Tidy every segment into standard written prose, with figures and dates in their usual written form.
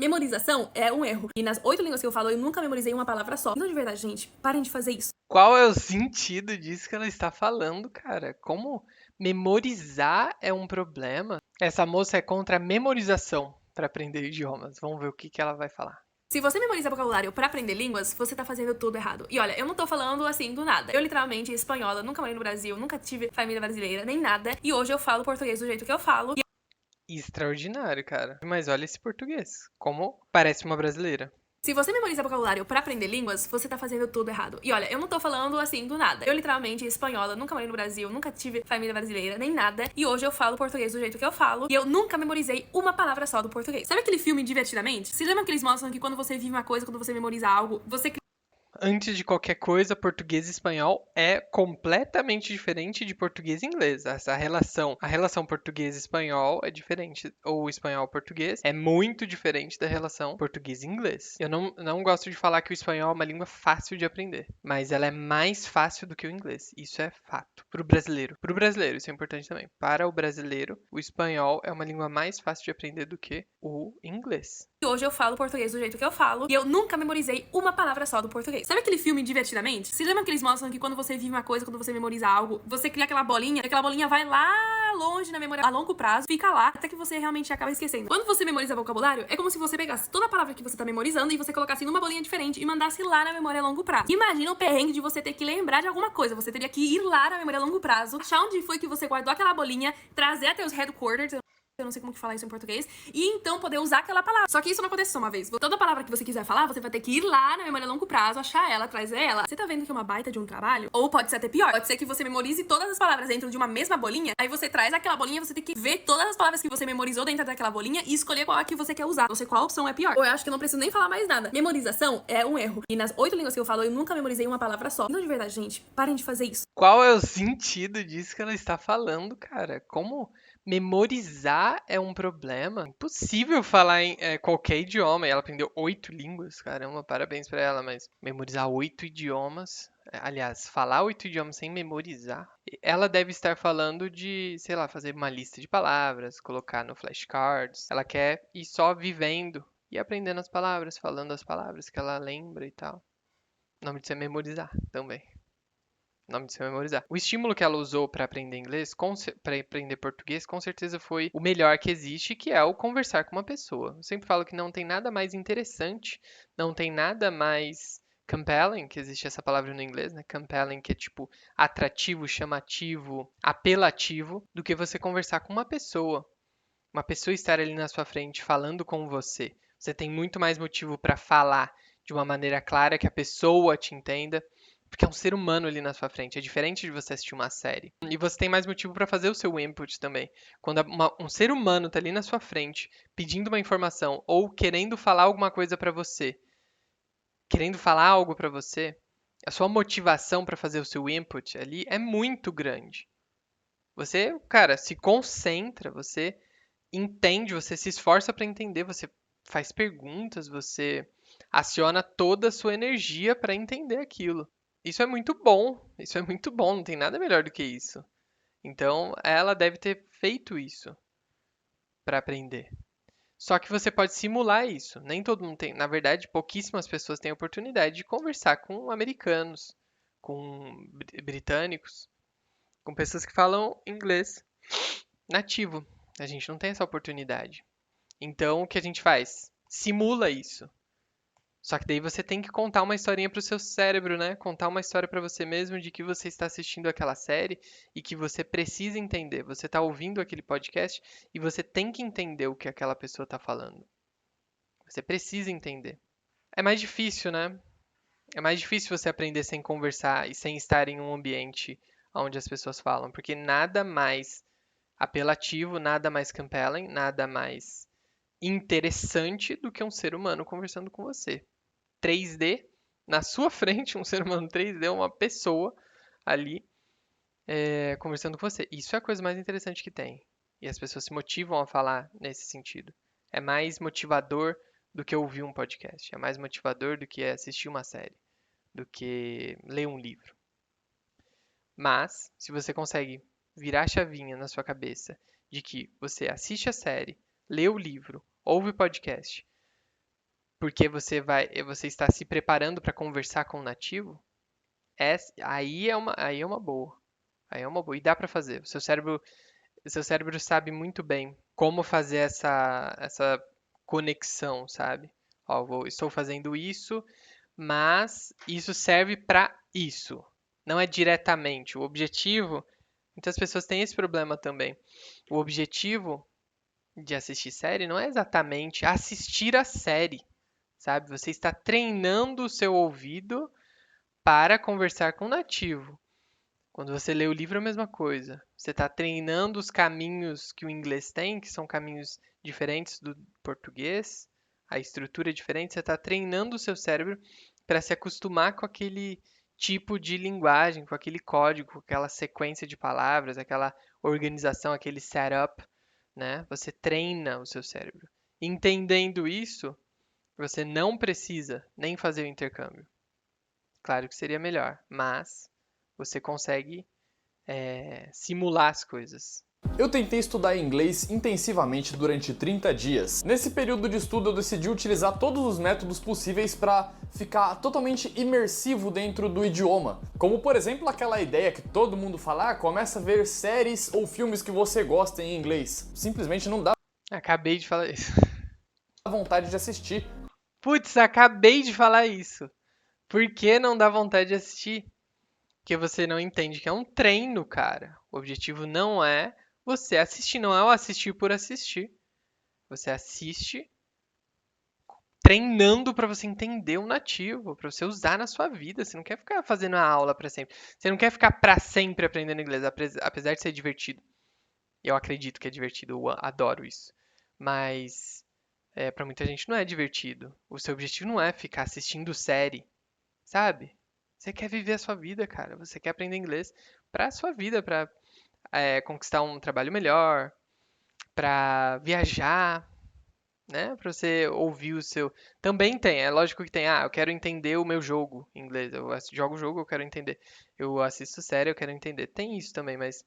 Memorização é um erro. E nas 8 línguas que eu falo, eu nunca memorizei uma palavra só. Então, de verdade, gente, parem de fazer isso. Qual é o sentido disso que ela está falando, cara? Como memorizar é um problema? Essa moça é contra a memorização para aprender idiomas. Vamos ver o que que ela vai falar. Se você memoriza vocabulário pra aprender línguas, você tá fazendo tudo errado. E olha, eu não tô falando assim do nada. Eu literalmente espanhola, nunca morei no Brasil, nunca tive família brasileira, nem nada. E hoje eu falo português do jeito que eu falo. Extraordinário, cara. Mas olha esse português. Como parece uma brasileira. Se você memoriza vocabulário pra aprender línguas, você tá fazendo tudo errado. E olha, eu não tô falando assim do nada. Eu literalmente espanhola, nunca morei no Brasil, nunca tive família brasileira, nem nada. E hoje eu falo português do jeito que eu falo. E eu nunca memorizei uma palavra só do português. Sabe aquele filme Divertidamente? Vocês lembram que eles mostram que quando você vive uma coisa, quando você memoriza algo, você Antes de qualquer coisa, português e espanhol é completamente diferente de português e inglês. Essa relação, a relação português e espanhol é diferente, ou espanhol-português é muito diferente da relação português e inglês. Eu não gosto de falar que o espanhol é uma língua fácil de aprender, mas ela é mais fácil do que o inglês. Isso é fato. Para o brasileiro, isso é importante também. Para o brasileiro, o espanhol é uma língua mais fácil de aprender do que o inglês. hoje eu falo português do jeito que eu falo. E eu nunca memorizei uma palavra só do português. Sabe aquele filme Divertidamente? Vocês lembram que eles mostram que quando você vive uma coisa, quando você memoriza algo, você cria aquela bolinha, e aquela bolinha vai lá longe na memória a longo prazo, fica lá, até que você realmente acaba esquecendo. Quando você memoriza vocabulário, é como se você pegasse toda a palavra que você tá memorizando e você colocasse numa bolinha diferente e mandasse lá na memória a longo prazo. Imagina o perrengue de você ter que lembrar de alguma coisa. Você teria que ir lá na memória a longo prazo, achar onde foi que você guardou aquela bolinha, trazer até os headquarters, eu não sei como que falar isso em português, e então poder usar aquela palavra. Só que isso não acontece só uma vez. Toda palavra que você quiser falar, você vai ter que ir lá na memória a longo prazo, achar ela, trazer ela. Você tá vendo que é uma baita de um trabalho? Ou pode ser até pior. Pode ser que você memorize todas as palavras dentro de uma mesma bolinha, aí você traz aquela bolinha, você tem que ver todas as palavras que você memorizou dentro daquela bolinha e escolher qual é que você quer usar. Não sei qual opção é pior. Ou eu acho que eu não preciso nem falar mais nada. Memorização é um erro. E nas 8 línguas que eu falo, eu nunca memorizei uma palavra só. Então, de verdade, gente, parem de fazer isso. Qual é o sentido disso que ela está falando, cara? Como memorizar é um problema? Impossível falar em qualquer idioma. E ela aprendeu 8 línguas, caramba, parabéns pra ela, mas memorizar 8 idiomas. Aliás, falar 8 idiomas sem memorizar. Ela deve estar falando de, sei lá, fazer uma lista de palavras, colocar no flashcards. Ela quer ir só vivendo e aprendendo as palavras, falando as palavras que ela lembra e tal. O nome disso é memorizar também. O nome disso é memorizar. O estímulo que ela usou para aprender inglês, para aprender português, com certeza foi o melhor que existe, que é o conversar com uma pessoa. Eu sempre falo que não tem nada mais interessante, não tem nada mais compelling, que existe essa palavra no inglês, né? Compelling, que é tipo atrativo, chamativo, apelativo, do que você conversar com uma pessoa. Uma pessoa estar ali na sua frente falando com você. Você tem muito mais motivo para falar de uma maneira clara que a pessoa te entenda, porque é um ser humano ali na sua frente. É diferente de você assistir uma série. E você tem mais motivo para fazer o seu input também. Quando um ser humano está ali na sua frente, pedindo uma informação ou querendo falar alguma coisa para você, querendo falar algo para você, a sua motivação para fazer o seu input ali é muito grande. Você, cara, se concentra, você entende, você se esforça para entender, você faz perguntas, você aciona toda a sua energia para entender aquilo. Isso é muito bom, não tem nada melhor do que isso. Então, ela deve ter feito isso para aprender. Só que você pode simular isso. Nem todo mundo tem, na verdade, pouquíssimas pessoas têm a oportunidade de conversar com americanos, com britânicos, com pessoas que falam inglês nativo. A gente não tem essa oportunidade. Então, o que a gente faz? Simula isso. Só que daí você tem que contar uma historinha pro seu cérebro, né? Contar uma história para você mesmo de que você está assistindo aquela série e que você precisa entender. Você está ouvindo aquele podcast e você tem que entender o que aquela pessoa está falando. Você precisa entender. É mais difícil, né? É mais difícil você aprender sem conversar e sem estar em um ambiente onde as pessoas falam, porque nada mais apelativo, nada mais compelling, nada mais interessante do que um ser humano conversando com você. 3D, na sua frente, um ser humano 3D, uma pessoa ali conversando com você. Isso é a coisa mais interessante que tem. E as pessoas se motivam a falar nesse sentido. É mais motivador do que ouvir um podcast. É mais motivador do que assistir uma série, do que ler um livro. Mas, se você consegue virar a chavinha na sua cabeça de que você assiste a série, lê o livro, ouve o podcast, porque você está se preparando para conversar com o nativo, aí é uma boa. Aí é uma boa. E dá para fazer. O seu cérebro sabe muito bem como fazer essa conexão, sabe? Ó, estou fazendo isso, mas isso serve para isso. Não é diretamente. O objetivo, muitas pessoas têm esse problema também. O objetivo de assistir série não é exatamente assistir a série, sabe? Você está treinando o seu ouvido para conversar com o nativo. Quando você lê o livro, é a mesma coisa. Você está treinando os caminhos que o inglês tem, que são caminhos diferentes do português, a estrutura é diferente. Você está treinando o seu cérebro para se acostumar com aquele tipo de linguagem, com aquele código, com aquela sequência de palavras, aquela organização, aquele setup, né? Você treina o seu cérebro. Entendendo isso, você não precisa nem fazer o intercâmbio. Claro que seria melhor, mas você consegue simular as coisas. Eu tentei estudar inglês intensivamente durante 30 dias. Nesse período de estudo eu decidi utilizar todos os métodos possíveis para ficar totalmente imersivo dentro do idioma. Como por exemplo aquela ideia que todo mundo fala, começa a ver séries ou filmes que você gosta em inglês. Simplesmente não dá Acabei de falar isso. vontade de assistir. Putz, acabei de falar isso. Por que não dá vontade de assistir? Porque você não entende que é um treino, cara. O objetivo não é você assistir, não é o assistir por assistir. Você assiste treinando para você entender o nativo, para você usar na sua vida. Você não quer ficar fazendo a aula para sempre. Você não quer ficar para sempre aprendendo inglês, apesar de ser divertido. Eu acredito que é divertido, eu adoro isso. Mas para muita gente não é divertido. O seu objetivo não é ficar assistindo série, sabe? Você quer viver a sua vida, cara. Você quer aprender inglês pra sua vida, pra conquistar um trabalho melhor, pra viajar, né? Pra você ouvir o seu. Também tem, é lógico que tem. Ah, eu quero entender o meu jogo em inglês. Eu jogo o jogo, eu quero entender. Eu assisto série, eu quero entender. Tem isso também, mas,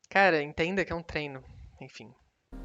cara, entenda que é um treino. Enfim.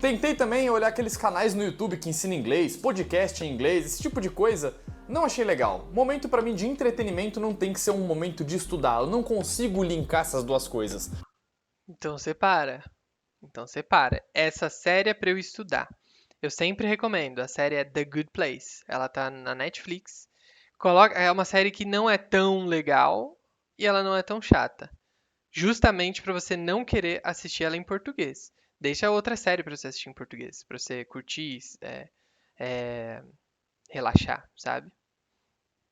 Tentei também olhar aqueles canais no YouTube que ensinam inglês, podcast em inglês, esse tipo de coisa. Não achei legal. Momento pra mim de entretenimento não tem que ser um momento de estudar. Eu não consigo linkar essas duas coisas. Então separa. Então separa. Essa série é pra eu estudar. Eu sempre recomendo. A série é The Good Place. Ela tá na Netflix. É uma série que não é tão legal e ela não é tão chata. Justamente para você não querer assistir ela em português. Deixa outra série para você assistir em português, para você curtir, é, relaxar, sabe?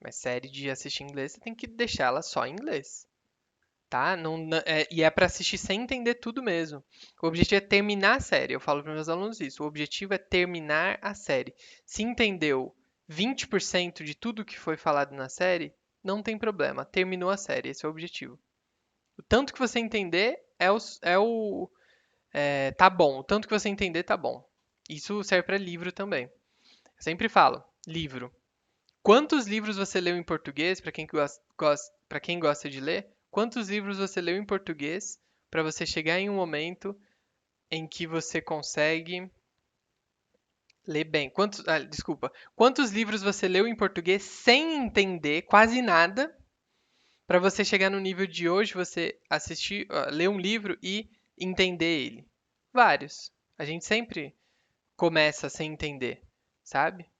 Mas série de assistir em inglês, você tem que deixar ela só em inglês, tá? E é para assistir sem entender tudo mesmo. O objetivo é terminar a série. Eu falo para meus alunos isso. O objetivo é terminar a série. Se entendeu 20% de tudo que foi falado na série, não tem problema. Terminou a série. Esse é o objetivo. O tanto que você entender tá bom. O tanto que você entender tá bom. Isso serve para livro também. Eu sempre falo, livro. Quantos livros você leu em português, para quem gosta de ler? Quantos livros você leu em português para você chegar em um momento em que você consegue ler bem? Desculpa. Quantos livros você leu em português sem entender quase nada para você chegar no nível de hoje você ler um livro e entender ele? Vários. A gente sempre começa sem entender, sabe?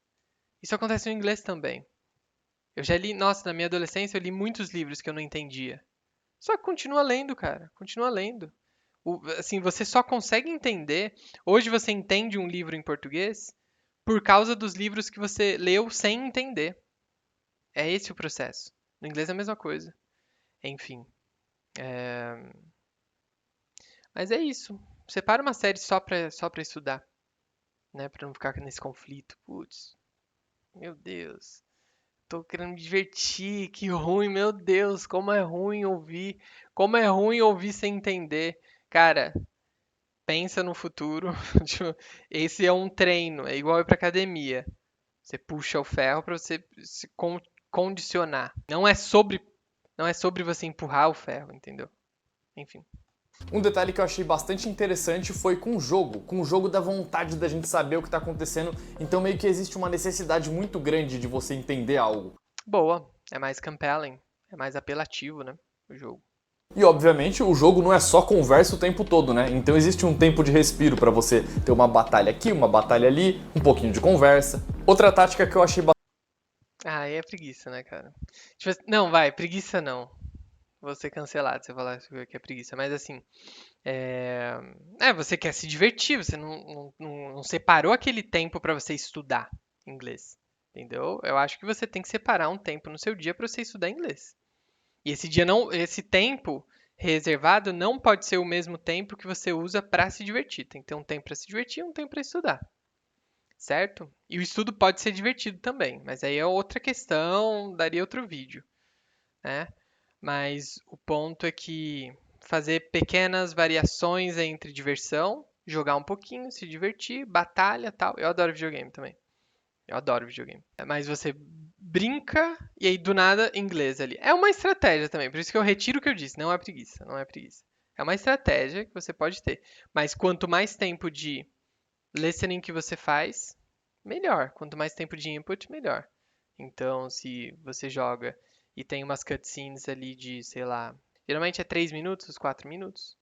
Isso acontece no inglês também. Eu já li, nossa, na minha adolescência eu li muitos livros que eu não entendia. Só que continua lendo, cara. Continua lendo. Assim, você só consegue entender. Hoje você entende um livro em português por causa dos livros que você leu sem entender. É esse o processo. No inglês é a mesma coisa. Enfim. Mas é isso. Separa uma série só pra estudar, né? Pra não ficar nesse conflito. Putz, meu Deus. Tô querendo me divertir, que ruim, meu Deus, como é ruim ouvir, como é ruim ouvir sem entender. Cara, pensa no futuro. Tipo, esse é um treino, é igual ir pra academia. Você puxa o ferro pra você se condicionar. Não é sobre você empurrar o ferro, entendeu? Enfim. Um detalhe que eu achei bastante interessante foi com o jogo. Com o jogo dá vontade da gente saber o que está acontecendo, então meio que existe uma necessidade muito grande de você entender algo. Boa, é mais compelling, é mais apelativo, né? O jogo. E obviamente o jogo não é só conversa o tempo todo, né? Então existe um tempo de respiro para você ter uma batalha aqui, uma batalha ali, um pouquinho de conversa. Outra tática que eu achei Ah, aí é preguiça, né, cara? Tipo não, vai, preguiça não. Vou ser cancelado se eu falar que é preguiça. Mas assim, você quer se divertir, você não separou aquele tempo pra você estudar inglês. Entendeu? Eu acho que você tem que separar um tempo no seu dia pra você estudar inglês. E esse tempo reservado não pode ser o mesmo tempo que você usa pra se divertir. Tem que ter um tempo pra se divertir e um tempo pra estudar. Certo? E o estudo pode ser divertido também, mas aí é outra questão, daria outro vídeo, né? Mas o ponto é que fazer pequenas variações entre diversão, jogar um pouquinho, se divertir, batalha, tal. Eu adoro videogame também. Eu adoro videogame. Mas você brinca e aí do nada inglês ali. É uma estratégia também, por isso que eu retiro o que eu disse, não é preguiça, não é preguiça. É uma estratégia que você pode ter, mas quanto mais tempo de listening que você faz, melhor. Quanto mais tempo de input, melhor. Então, se você joga e tem umas cutscenes ali de, sei lá, geralmente é 3 minutos, 4 minutos.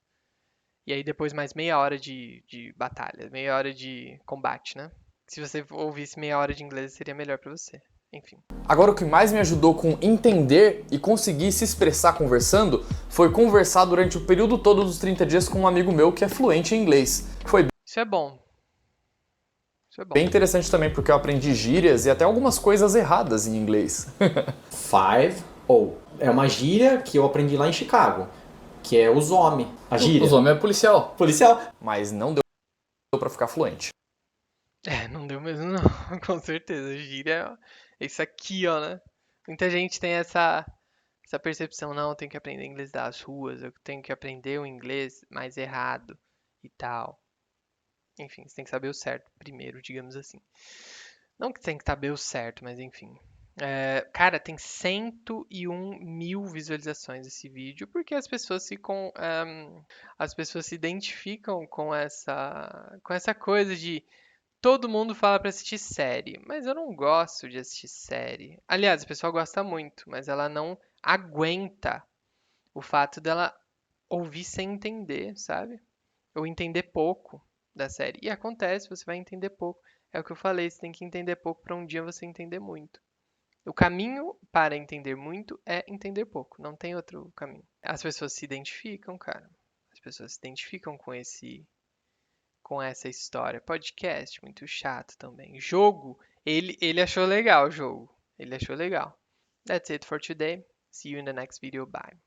E aí depois mais meia hora de batalha, meia hora de combate, né? Se você ouvisse meia hora de inglês, seria melhor pra você. Enfim. Agora, o que mais me ajudou com entender e conseguir se expressar conversando foi conversar durante o período todo dos 30 dias com um amigo meu que é fluente em inglês. Foi Isso é bom. Isso é bom. bem interessante também porque eu aprendi gírias e até algumas coisas erradas em inglês. 5-0. É uma gíria que eu aprendi lá em Chicago, que é os homem. A gíria. Os homens é policial. Policial. Mas não deu pra ficar fluente. Não deu mesmo não, com certeza. Gíria é isso aqui, ó, né? Muita gente tem essa percepção, não, eu tenho que aprender inglês das ruas, eu tenho que aprender o inglês mais errado e tal. Enfim, você tem que saber o certo primeiro, digamos assim. Não que tem que saber o certo, mas enfim. Cara, tem 101 mil visualizações esse vídeo, porque as pessoas se identificam com essa coisa de todo mundo fala pra assistir série, mas eu não gosto de assistir série. Aliás, o pessoal gosta muito, mas ela não aguenta o fato dela ouvir sem entender, sabe? Ou entender pouco da série. E acontece, você vai entender pouco. É o que eu falei, você tem que entender pouco para um dia você entender muito. O caminho para entender muito é entender pouco, não tem outro caminho. As pessoas se identificam, cara. As pessoas se identificam com essa história. Podcast, muito chato também. Jogo, ele achou legal o jogo. Ele achou legal. That's it for today. See you in the next video. Bye.